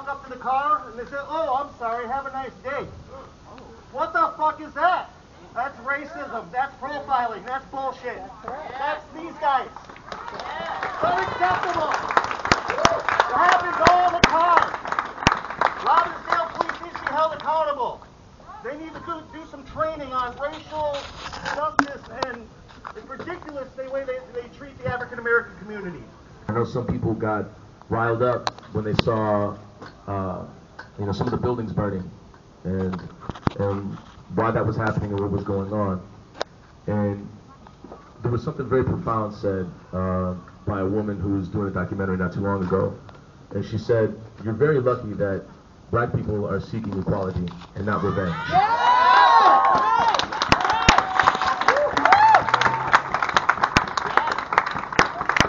walk up to the car and they say, "Oh, I'm sorry, have a nice day." What the fuck is that? That's racism. That's profiling. That's bullshit. That's these guys. Unacceptable. It happens all the time. Robbindale police needs to be held accountable. They need to do some training on racial justice, and it's ridiculous the way they treat the African American community. I know some people got riled up when they saw, some of the buildings burning, and why that was happening and what was going on. And there was something very profound said by a woman who was doing a documentary not too long ago, and she said, "You're very lucky that black people are seeking equality and not revenge."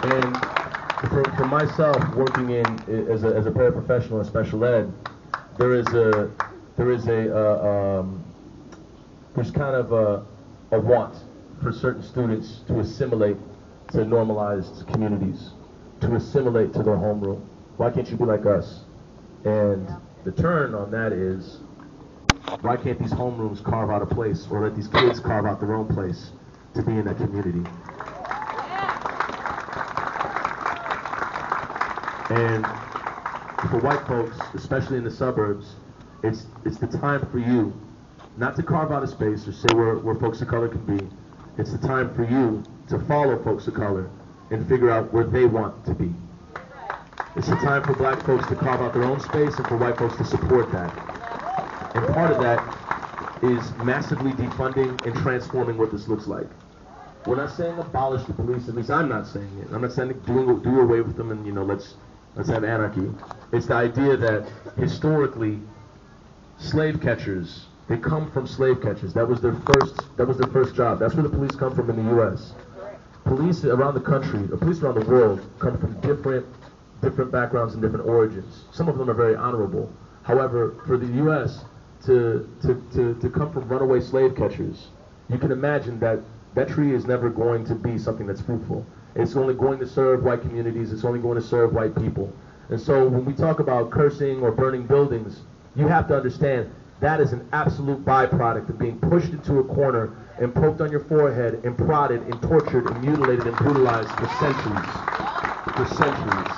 And for myself, working as a paraprofessional in special ed, there's kind of a want for certain students to assimilate to normalized communities, to assimilate to their homeroom. Why can't you be like us? And the turn on that is, why can't these homerooms carve out a place, or let these kids carve out their own place to be in that community? And for white folks, especially in the suburbs, it's the time for you not to carve out a space or say where folks of color can be. It's the time for you to follow folks of color and figure out where they want to be. It's the time for black folks to carve out their own space and for white folks to support that. And part of that is massively defunding and transforming what this looks like. We're not saying abolish the police, at least I'm not saying it. I'm not saying do away with them and let's have anarchy. It's the idea that historically slave catchers, they come from slave catchers. That was their first job. That's where the police come from in the US. Police around the country, or police around the world, come from different backgrounds and different origins. Some of them are very honorable. However, for the US to come from runaway slave catchers, you can imagine that tree is never going to be something that's fruitful. It's only going to serve white communities. It's only going to serve white people. And so when we talk about cursing or burning buildings, you have to understand that is an absolute byproduct of being pushed into a corner and poked on your forehead and prodded and tortured and mutilated and brutalized for centuries. For centuries.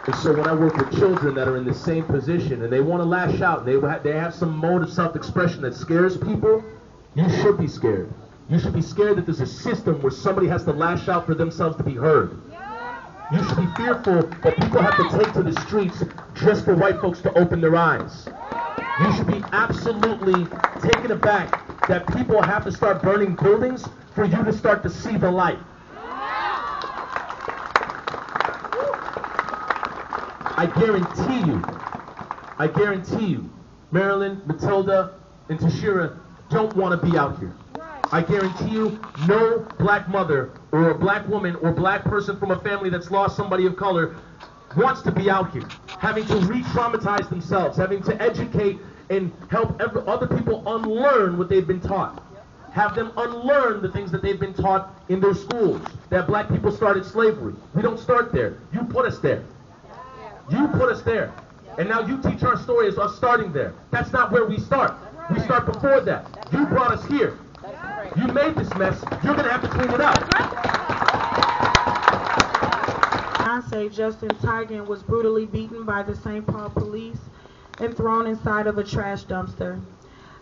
And so when I work with children that are in the same position and they want to lash out, and they have some mode of self-expression that scares people, you should be scared. You should be scared that there's a system where somebody has to lash out for themselves to be heard. You should be fearful that people have to take to the streets just for white folks to open their eyes. You should be absolutely taken aback that people have to start burning buildings for you to start to see the light. I guarantee you, Marilyn, Matilda, and Tashira don't want to be out here. I guarantee you, no black mother or a black woman or black person from a family that's lost somebody of color wants to be out here, having to re-traumatize themselves, having to educate and help other people unlearn what they've been taught. Have them unlearn the things that they've been taught in their schools, that black people started slavery. We don't start there. You put us there. You put us there. And now you teach our story as us starting there. That's not where we start. We start before that. You brought us here. You made this mess. You're going to have to clean it up. Fiance Justin Tigan was brutally beaten by the St. Paul police and thrown inside of a trash dumpster.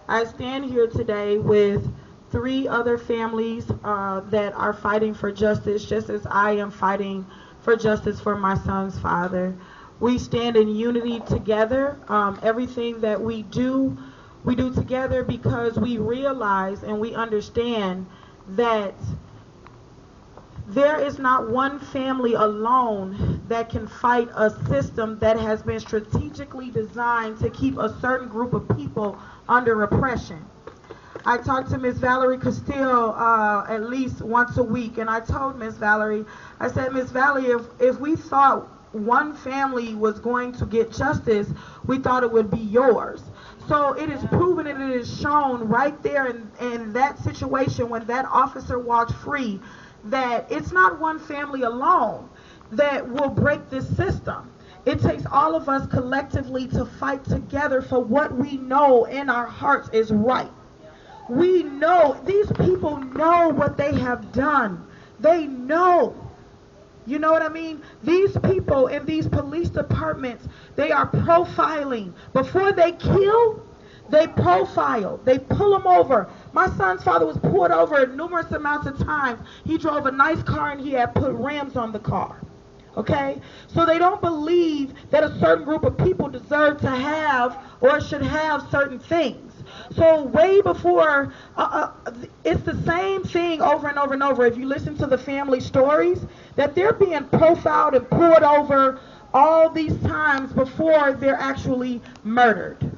I stand here today with 3 other families that are fighting for justice, just as I am fighting for justice for my son's father. We stand in unity together. Everything that we do together because we realize and we understand that there is not one family alone that can fight a system that has been strategically designed to keep a certain group of people under oppression. I talk to Miss Valerie Castile at least once a week, and I told Miss Valerie, I said, Miss Valerie, if we thought one family was going to get justice, we thought it would be yours. So it is proven and it is shown right there in that situation when that officer walked free that it's not one family alone. that will break this system. It takes all of us collectively to fight together for what we know in our hearts is right. We know, these people know what they have done. They know. You know what I mean? These people in these police departments, they are profiling. Before they kill, they profile. They pull them over. My son's father was pulled over numerous amounts of times. He drove a nice car and he had put rims on the car. Okay? So they don't believe that a certain group of people deserve to have or should have certain things. So way before, it's the same thing over and over and over. If you listen to the family stories, that they're being profiled and pulled over all these times before they're actually murdered.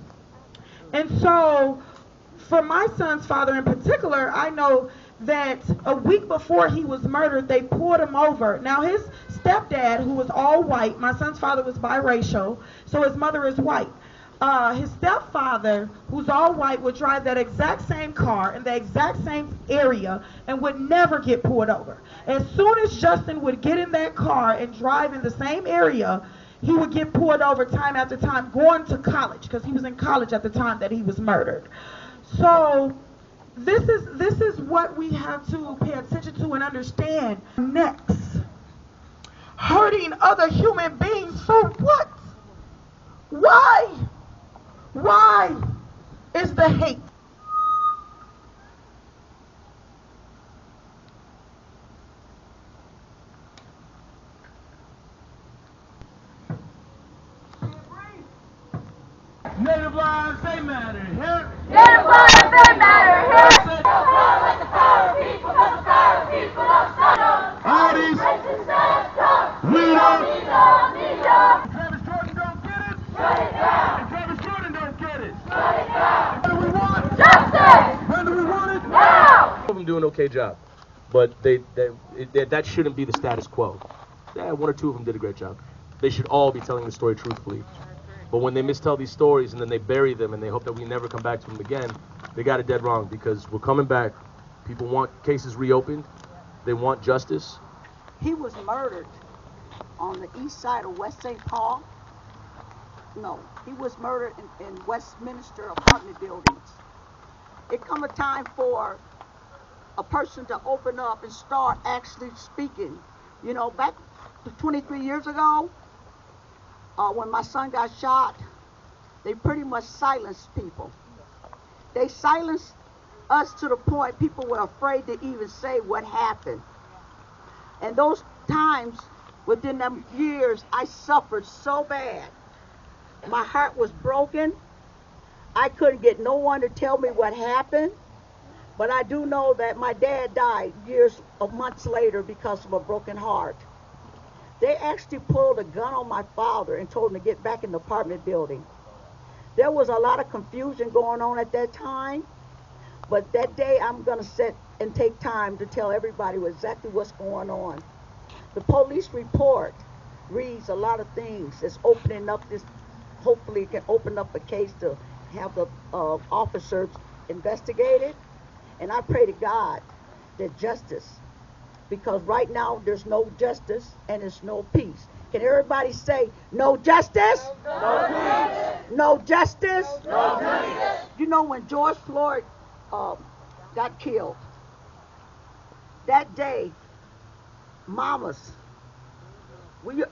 And so, for my son's father in particular, I know that a week before he was murdered, they pulled him over. Now, his stepdad, who was all white, my son's father was biracial, so his mother is white. His stepfather, who's all white, would drive that exact same car in the exact same area and would never get pulled over. As soon as Justin would get in that car and drive in the same area, he would get pulled over time after time going to college, because he was in college at the time that he was murdered. So this is what we have to pay attention to and understand. Next, hurting other human beings for what? Why? Why is the hate? Native lives, they matter here. Native lives, they matter here. The power of the power people, the power of people of Southern. All these Racist ass talk. we don't Need ya. Travis Jordan don't get it. Shut it down. And Travis Jordan don't get it. Shut it down. What do we want? Justice. When do we want it? Now. All of them do an okay job, but that shouldn't be the status quo. Yeah, one or two of them did a great job. They should all be telling the story truthfully. But when they mistell these stories and then they bury them and they hope that we never come back to them again, they got it dead wrong, because we're coming back. People want cases reopened. They want justice. He was murdered on the east side of West St. Paul. No, he was murdered in Westminster apartment buildings. It come a time for a person to open up and start actually speaking. You know, back 23 years ago, when my son got shot, they pretty much silenced people. They silenced us to the point people were afraid to even say what happened. And those times, within them years, I suffered so bad. My heart was broken. I couldn't get no one to tell me what happened. But I do know that my dad died months later because of a broken heart. They actually pulled a gun on my father and told him to get back in the apartment building. There was a lot of confusion going on at that time, but that day I'm going to sit and take time to tell everybody exactly what's going on. The police report reads a lot of things. It's opening up this, hopefully it can open up a case to have the officers investigate it. And I pray to God that justice, because right now there's no justice and there's no peace. Can everybody say no justice? No peace. No justice? No peace. You know, when George Floyd got killed, that day, mamas,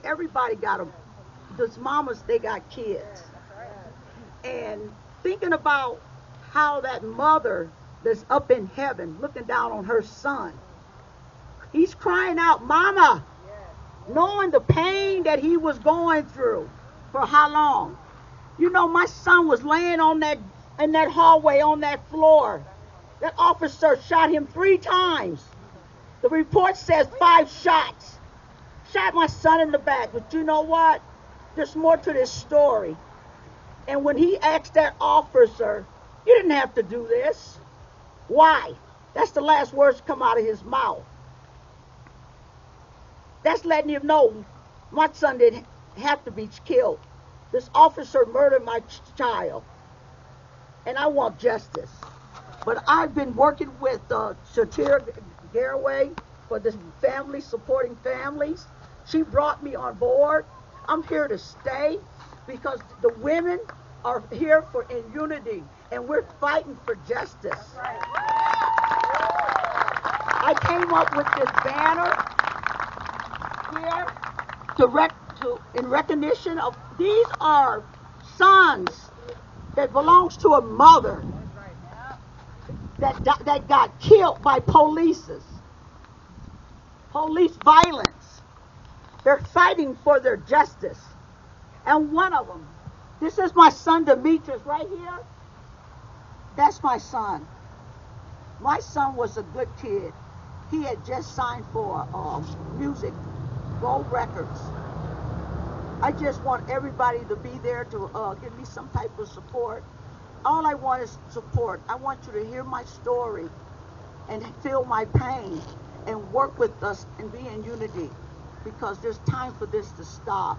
everybody got them. Those mamas, they got kids. And thinking about how that mother that's up in heaven looking down on her son, he's crying out, Mama, knowing the pain that he was going through for how long. You know, my son was laying in that hallway on that floor. That officer shot him 3 times. The report says 5 shots. Shot my son in the back. But you know what? There's more to this story. And when he asked that officer, you didn't have to do this. Why? That's the last words to come out of his mouth. That's letting him know my son didn't have to be killed. This officer murdered my child. And I want justice. But I've been working with Shatir Garraway for this family, supporting families. She brought me on board. I'm here to stay because the women are here in unity, and we're fighting for justice. I came up with this banner here in recognition of these are sons that belongs to a mother that got killed by police violence. They're fighting for their justice. And one of them, this is my son Demetrius right here. That's my son. My son was a good kid. He had just signed for music, Gold Records. I just want everybody to be there to give me some type of support. All I want is support. I want you to hear my story and feel my pain and work with us and be in unity, because there's time for this to stop.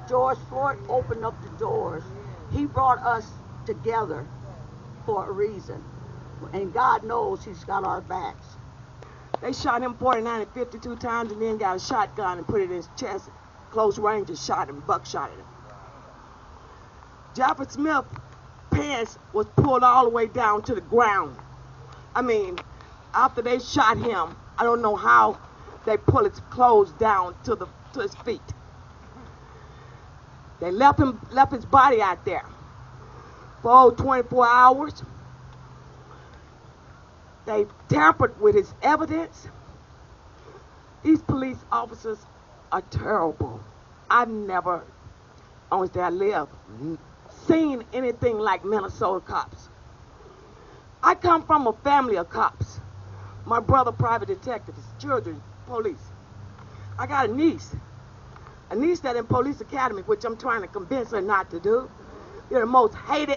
George Floyd opened up the doors. He brought us together for a reason. And God knows he's got our backs. They shot him 49 and 52 times and then got a shotgun and put it in his chest. Close range and shot him, buckshotted him. Jaffer Smith's pants was pulled all the way down to the ground. I mean, after they shot him, I don't know how they pulled his clothes down to his feet. They left his body out there for 24 hours. They tampered with his evidence. These police officers are terrible. I've never, on which I live, seen anything like Minnesota cops. I come from a family of cops. My brother, private detectives, children, police. I got a niece that in police academy, which I'm trying to convince her not to do. They're the most hated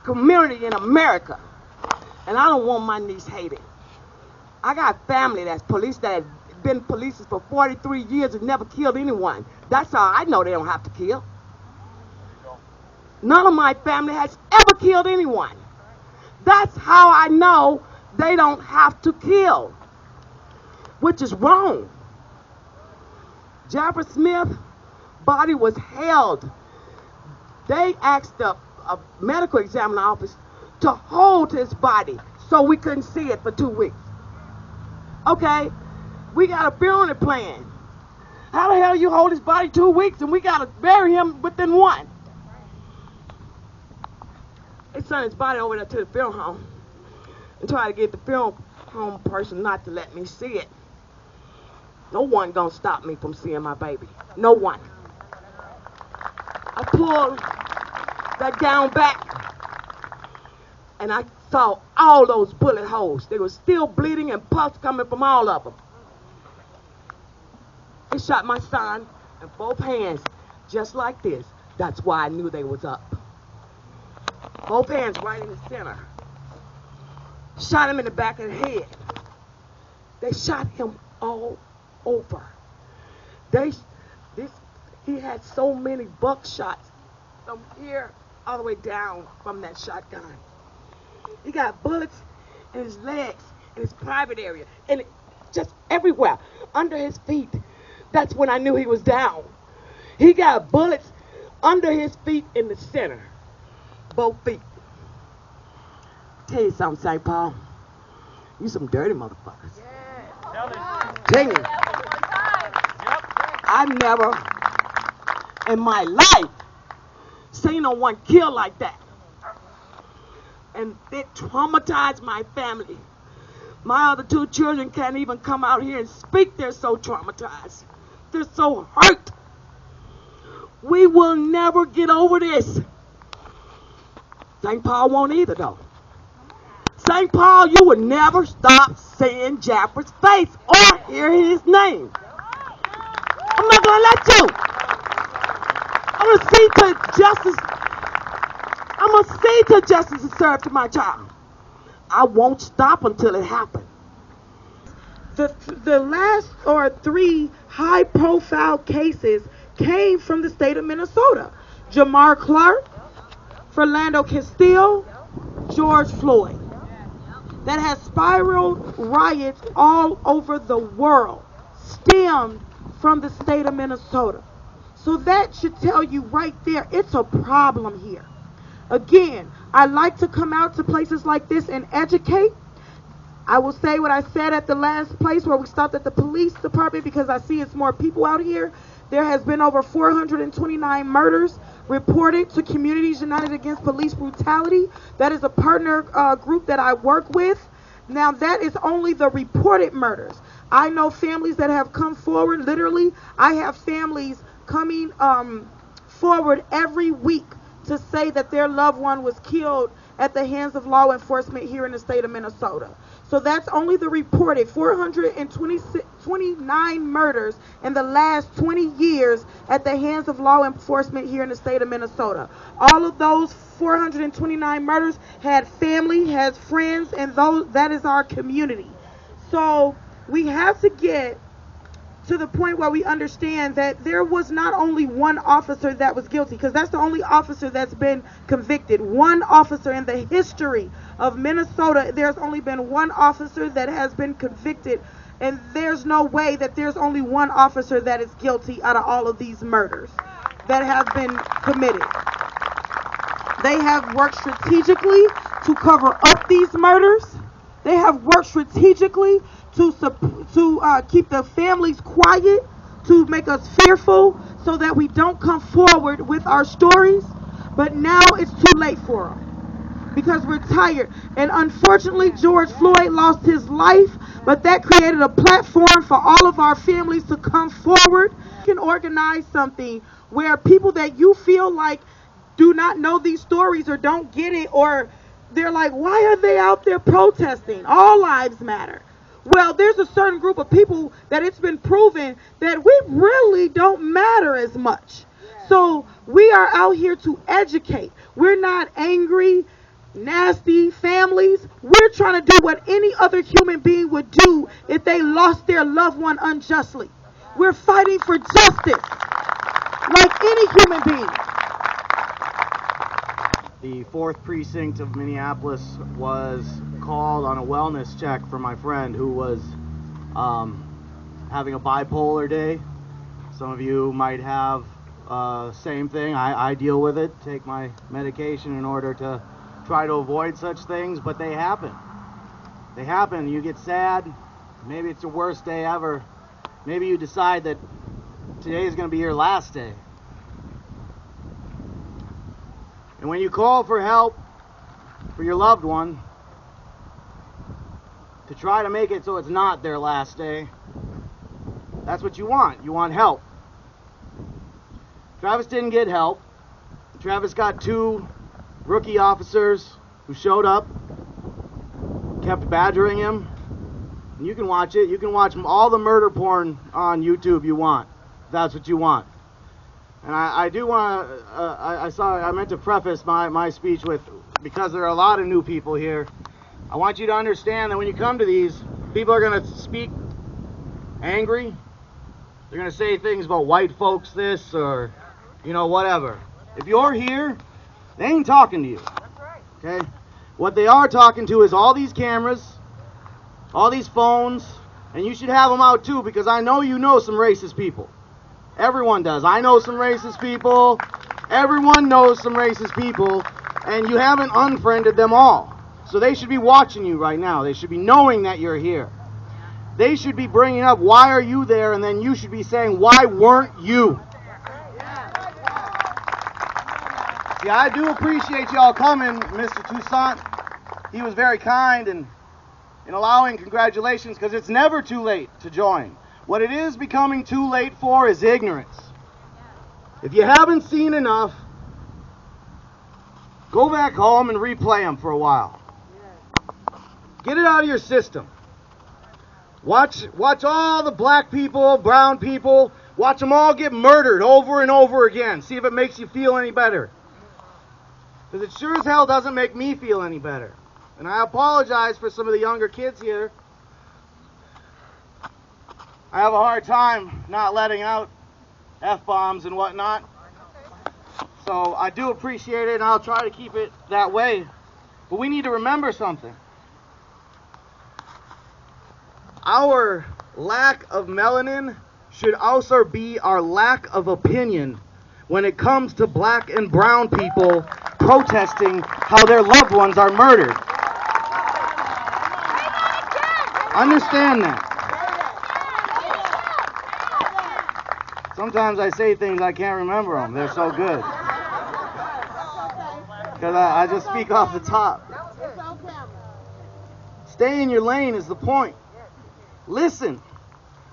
community in America. And I don't want my niece hated. I got family that's police that have been police for 43 years and never killed anyone. That's how I know they don't have to kill. None of my family has ever killed anyone. That's how I know they don't have to kill, which is wrong. Jaffer Smith's body was held. They asked a medical examiner office to hold his body so we couldn't see it for 2 weeks. Okay, we got a funeral plan. How the hell you hold his body 2 weeks and we got to bury him within one? They sent his body over there to the funeral home and tried to get the funeral home person not to let me see it. No one gonna stop me from seeing my baby. No one. I pulled that gown back and I saw all those bullet holes. They were still bleeding and pus coming from all of them. They shot my son in both hands just like this. That's why I knew they was up. Both hands right in the center. Shot him in the back of the head. They shot him all over. He had so many buckshots from here all the way down from that shotgun. He got bullets in his legs, in his private area, and just everywhere, under his feet. That's when I knew he was down. He got bullets under his feet in the center. Both feet. Tell you something, St. Paul. You some dirty motherfuckers. Tell you. I've never in my life seen no one killed like that. And it traumatized my family. My other 2 children can't even come out here and speak. They're so traumatized. They're so hurt. We will never get over this. St. Paul won't either, though. St. Paul, you will never stop seeing Jaffer's face or hear his name. I'm not going to let you. I'm going to see to justice. I'm going to see to justice is served to my child. I won't stop until it happens. The last 3 high-profile cases came from the state of Minnesota. Jamar Clark, Philando Castile, George Floyd. that has spiraled riots all over the world stemmed from the state of Minnesota. So that should tell you right there, it's a problem here. Again, I like to come out to places like this and educate. I will say what I said at the last place where we stopped at the police department, because I see it's more people out here. There has been over 429 murders reported to Communities United Against Police Brutality. That is a partner group that I work with. Now, that is only the reported murders. I know families that have come forward. Literally, I have families coming forward every week to say that their loved one was killed at the hands of law enforcement here in the state of Minnesota. So that's only the reported 429 murders in the last 20 years at the hands of law enforcement here in the state of Minnesota. All of those 429 murders had family, has friends, and that is our community. So we have to get to the point where we understand that there was not only one officer that was guilty, because that's the only officer that's been convicted. One officer in the history of Minnesota, there's only been one officer that has been convicted, and there's no way that there's only one officer that is guilty out of all of these murders that have been committed. They have worked strategically to cover up these murders. They have worked strategically to keep the families quiet, to make us fearful so that we don't come forward with our stories. But now it's too late for them because we're tired. And unfortunately, George Floyd lost his life, but that created a platform for all of our families to come forward. You can organize something where people that you feel like do not know these stories or don't get it, or they're like, why are they out there protesting? All lives matter. Well, there's a certain group of people that it's been proven that we really don't matter as much. So we are out here to educate. We're not angry, nasty families. We're trying to do what any other human being would do if they lost their loved one unjustly. We're fighting for justice like any human being. The 4th precinct of Minneapolis was called on a wellness check for my friend who was having a bipolar day. Some of you might have same thing. I deal with it, take my medication in order to try to avoid such things, but they happen. They happen. You get sad. Maybe it's the worst day ever. Maybe you decide that today is going to be your last day. And when you call for help for your loved one, to try to make it so it's not their last day, that's what you want. You want help. Travis didn't get help. Travis got 2 rookie officers who showed up, kept badgering him. And you can watch it. You can watch all the murder porn on YouTube you want, if that's what you want. And I do want to, I meant to preface my speech with, because there are a lot of new people here, I want you to understand that when you come to these, people are going to speak angry. They're going to say things about white folks this or, whatever. If you're here, they ain't talking to you. Okay? What they are talking to is all these cameras, all these phones, and you should have them out too, because I know you know some racist people. Everyone does. I know some racist people. Everyone knows some racist people, and you haven't unfriended them all. So they should be watching you right now. They should be knowing that you're here. They should be bringing up, why are you there? And then you should be saying, why weren't you? See, I do appreciate y'all coming, Mr. Toussaint. He was very kind in allowing congratulations, because it's never too late to join. What it is becoming too late for is ignorance. If you haven't seen enough, go back home and replay them for a while. Get it out of your system. Watch all the black people, brown people, watch them all get murdered over and over again. See if it makes you feel any better. Because it sure as hell doesn't make me feel any better. And I apologize for some of the younger kids here. I have a hard time not letting out F-bombs and whatnot. So I do appreciate it, and I'll try to keep it that way. But we need to remember something. Our lack of melanin should also be our lack of opinion when it comes to black and brown people protesting how their loved ones are murdered. Understand that. Sometimes I say things I can't remember them. They're so good. Because I just speak off the top. Stay in your lane is the point. Listen.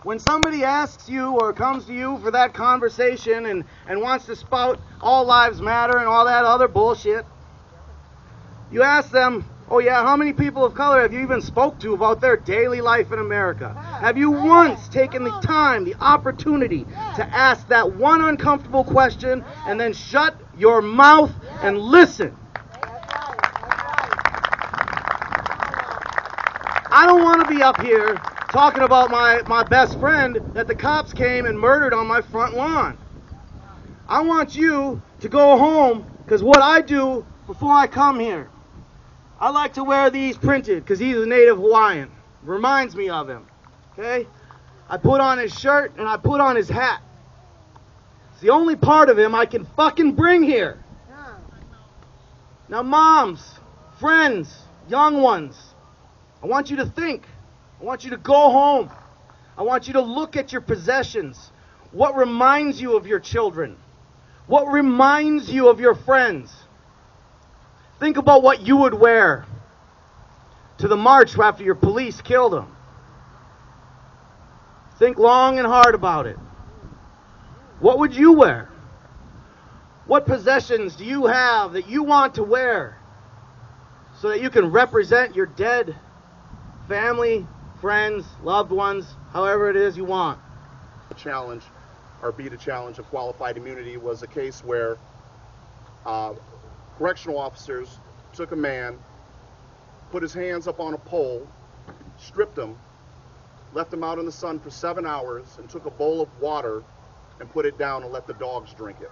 When somebody asks you or comes to you for that conversation and wants to spout all lives matter and all that other bullshit, you ask them, oh yeah, how many people of color have you even spoke to about their daily life in America? Have you once taken the time, the opportunity to ask that one uncomfortable question and then shut your mouth and listen? I don't want to be up here talking about my best friend that the cops came and murdered on my front lawn. I want you to go home, because what I do before I come here, I like to wear these printed because he's a native Hawaiian. Reminds me of him. Okay? I put on his shirt and I put on his hat. It's the only part of him I can fucking bring here. Now moms, friends, young ones, I want you to think. I want you to go home. I want you to look at your possessions. What reminds you of your children? What reminds you of your friends? Think about what you would wear to the march after your police killed them. Think long and hard about it. What would you wear? What possessions do you have that you want to wear so that you can represent your dead family, friends, loved ones, however it is you want? Challenge, or beat a challenge of qualified immunity, was a case where correctional officers took a man, put his hands up on a pole, stripped him, left him out in the sun for 7 hours, and took a bowl of water and put it down and let the dogs drink it.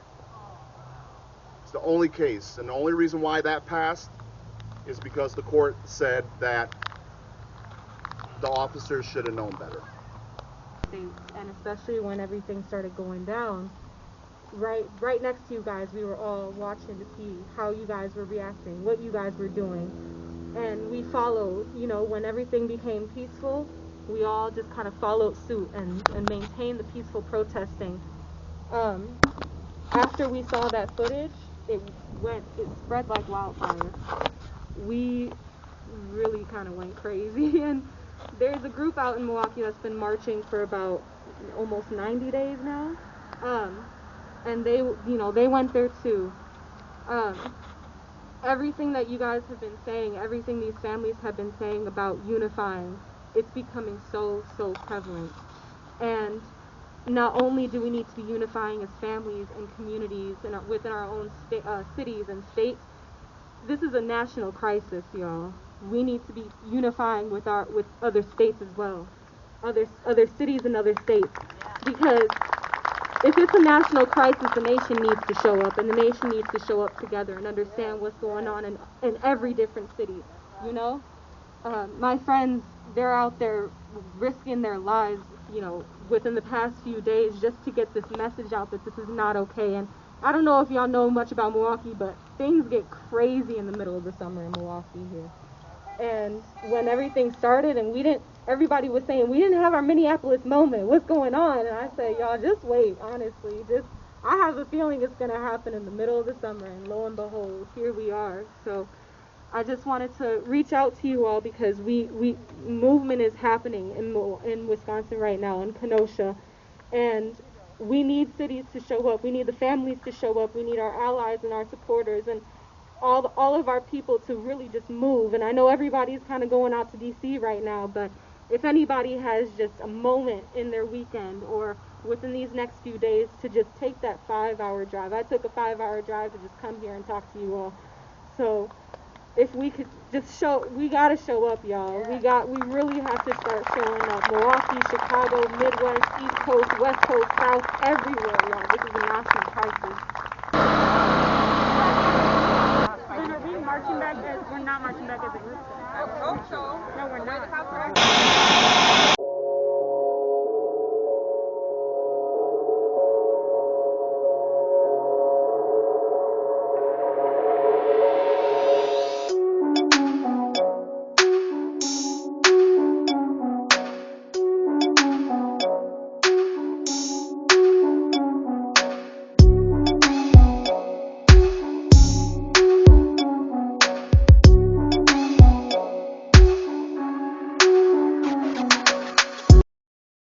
It's the only case, and the only reason why that passed is because the court said that the officers should have known better. And especially when everything started going down, right next to you guys, we were all watching to see how you guys were reacting, what you guys were doing. And we followed, when everything became peaceful, we all just kind of followed suit and maintained the peaceful protesting. After we saw that footage, it spread like wildfire. We really kind of went crazy, and there's a group out in Milwaukee that's been marching for about almost 90 days now, and they went there too. Everything that you guys have been saying, everything these families have been saying about unifying, it's becoming so prevalent. And not only do we need to be unifying as families and communities and within our own cities and states, this is a national crisis, y'all. We need to be unifying with other states as well, other cities and other states, because if it's a national crisis, the nation needs to show up, and the nation needs to show up together and understand what's going on in every different city. My friends, they're out there risking their lives, within the past few days just to get this message out that this is not okay. And I don't know if y'all know much about Milwaukee, but things get crazy in the middle of the summer in Milwaukee here. And when everything started and everybody was saying, we didn't have our Minneapolis moment, what's going on? And I said, y'all, just wait, honestly. I have a feeling it's going to happen in the middle of the summer, and lo and behold, here we are. So I just wanted to reach out to you all because movement is happening in Wisconsin right now, in Kenosha, and we need cities to show up. We need the families to show up. We need our allies and our supporters and all of our people to really just move. And I know everybody's kind of going out to D.C. right now, but if anybody has just a moment in their weekend or within these next few days to just take that 5-hour drive. I took a 5-hour drive to just come here and talk to you all. So if we could just we got to show up, y'all. We really have to start showing up. Milwaukee, Chicago, Midwest, East Coast, West Coast, South, everywhere, y'all. This is a national crisis. Then are we marching back we're not marching back as a group? I hope so. No, we're not.